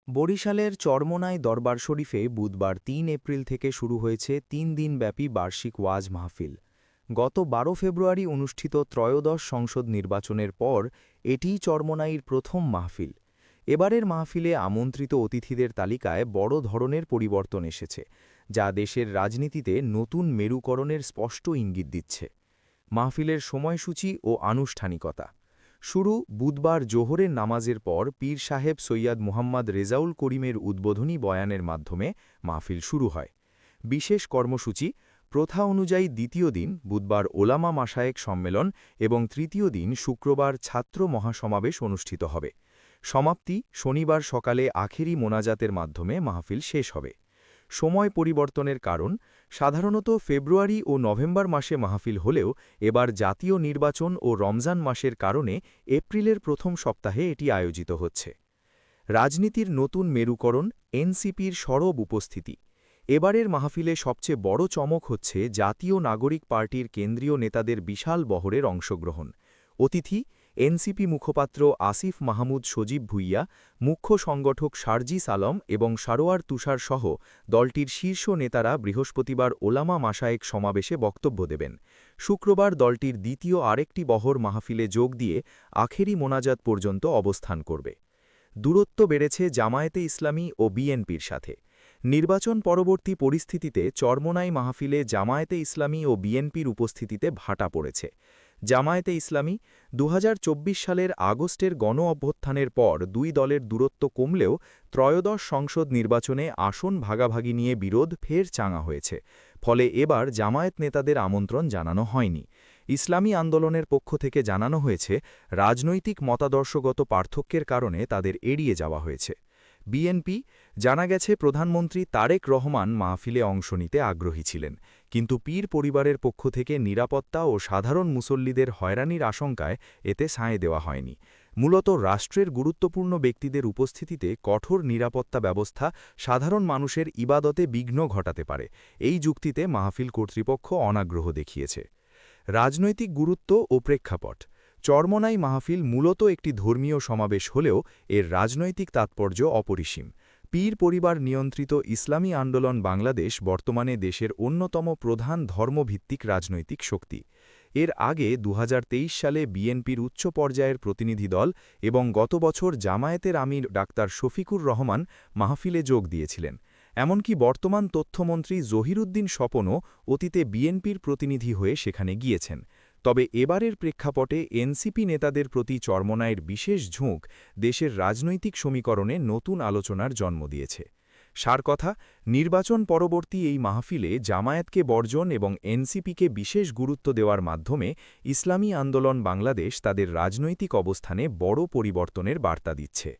বরিশালের চরমোনাই দরবার শরীফে বুধবার ৩ এপ্রিল থেকে শুরু হয়েছে ৩ দিনব্যাপী বার্ষিক ওয়াজ মাহফিল। গত ১২ ফেব্রুয়ারি অনুষ্ঠিত ত্রয়োদশ সংসদ নির্বাচনের পর এটিই চরমোনাইয়ের প্রথম মাহফিল। এবারের মাহফিলে আমন্ত্রিত অতিথিদের তালিকায় বড় ধরনের পরিবর্তন এসেছে, যা দেশের রাজনীতিতে নতুন মেরুকরণের স্পষ্ট ইঙ্গিত দিচ্ছে। মাহফিলের সময়সূচি ও আনুষ্ঠানিকতা শুরু বুধবার জোহরের নামাজের পর পীর সাহেব সৈয়দ মুহাম্মদ রেজাউল করিমের উদ্বোধনী বয়ানের মাধ্যমে মাহফিল শুরু হয়। বিশেষ কর্মসূচি প্রথা অনুযায়ী দ্বিতীয় দিন বুধবার ওলামা মাশায়েখ সম্মেলন এবং তৃতীয় দিন শুক্রবার ছাত্র মহাসমাবেশ অনুষ্ঠিত হবে। সমাপ্তি শনিবার সকালে আখেরি মোনাজাতের মাধ্যমে মাহফিল শেষ হবে। সময় পরিবর্তনের কারণ সাধারণত ফেব্রুয়ারি ও নভেম্বর মাসে মাহফিল হলেও এবার জাতীয় নির্বাচন ও রমজান মাসের কারণে এপ্রিলের প্রথম সপ্তাহে এটি আয়োজিত হচ্ছে। রাজনীতির নতুন মেরুকরণ এনসিপির সরব উপস্থিতি। এবারের মাহফিলে সবচেয়ে বড় চমক হচ্ছে জাতীয় নাগরিক পার্টির কেন্দ্রীয় নেতাদের বিশাল বহরের অংশগ্রহণ। অতিথি এনসিপি মুখপাত্র আসিফ মাহমুদ সজীব ভুইয়া, মুখ্য সংগঠক শারজিস আলম এবং সারোয়ার তুষার সহ দলটির শীর্ষ নেতারা বৃহস্পতিবার ওলামা মাশায়েখ সমাবেশে বক্তব্য দেবেন। শুক্রবার দলটির দ্বিতীয় আরেকটি বহর মাহফিলে যোগ দিয়ে আখেরি মোনাজাত পর্যন্ত অবস্থান করবে। দূরত্ব বেড়েছে জামায়াতে ইসলামী ও বিএনপির সাথে। নির্বাচন পরবর্তী পরিস্থিতিতে চরমোনাই মাহফিলে জামায়াতে ইসলামী ও বিএনপির উপস্থিতিতে ভাটা পড়েছে। জামায়াতে ইসলামী ২০২৪ সালের আগস্টের গণ অভ্যুত্থানের পর দুই দলের দূরত্ব কমলেও ত্রয়োদশ সংসদ নির্বাচনে আসন ভাগাভাগি নিয়ে বিরোধ ফের চাঙা হয়েছে। ফলে এবার জামায়াত নেতাদের আমন্ত্রণ জানানো হয়নি। ইসলামী আন্দোলনের পক্ষ থেকে জানানো হয়েছে রাজনৈতিক মতাদর্শগত পার্থক্যের কারণে তাদের এড়িয়ে যাওয়া হয়েছে। বিএনপি জানা গেছে প্রধানমন্ত্রী তারেক রহমান মাহফিলে অংশ নিতে আগ্রহী ছিলেন, কিন্তু পীর পরিবারের পক্ষ থেকে নিরাপত্তা ও সাধারণ মুসল্লিদের হয়রানির আশঙ্কায় এতে সায় দেওয়া হয়নি। মূলত রাষ্ট্রের গুরুত্বপূর্ণ ব্যক্তিদের উপস্থিতিতে কঠোর নিরাপত্তা ব্যবস্থা সাধারণ মানুষের ইবাদতে বিঘ্ন ঘটাতে পারে, এই যুক্তিতে মাহফিল কর্তৃপক্ষ অনাগ্রহ দেখিয়েছে। রাজনৈতিক গুরুত্ব ও প্রেক্ষাপট চরমোনাই মাহফিল মূলত একটি ধর্মীয় সমাবেশ হলেও এর রাজনৈতিক তাৎপর্য অপরিসীম। পীর পরিবার নিয়ন্ত্রিত ইসলামী আন্দোলন বাংলাদেশ বর্তমানে দেশের অন্যতম প্রধান ধর্মভিত্তিক রাজনৈতিক শক্তি। এর আগে ২০২৩ সালে বিএনপির উচ্চ পর্যায়ের প্রতিনিধি দল এবং গত বছর জামায়াতের আমির ডাক্তার শফিকুর রহমান মাহফিলে যোগ দিয়েছিলেন। এমনকি বর্তমান তথ্যমন্ত্রী জহিরুদ্দিন স্বপনও অতীতে বিএনপির প্রতিনিধি হয়ে সেখানে গিয়েছেন। তবে এবারের প্রেক্ষাপটে এনসিপি নেতাদের প্রতি চরমোনাইয়ের বিশেষ ঝোঁক দেশের রাজনৈতিক সমীকরণে নতুন আলোচনার জন্ম দিয়েছে। সার কথা, নির্বাচন পরবর্তী এই মাহফিলে জামায়াতকে বর্জন এবং এনসিপিকে বিশেষ গুরুত্ব দেওয়ার মাধ্যমে ইসলামী আন্দোলন বাংলাদেশ তাদের রাজনৈতিক অবস্থানে বড় পরিবর্তনের বার্তা দিচ্ছে।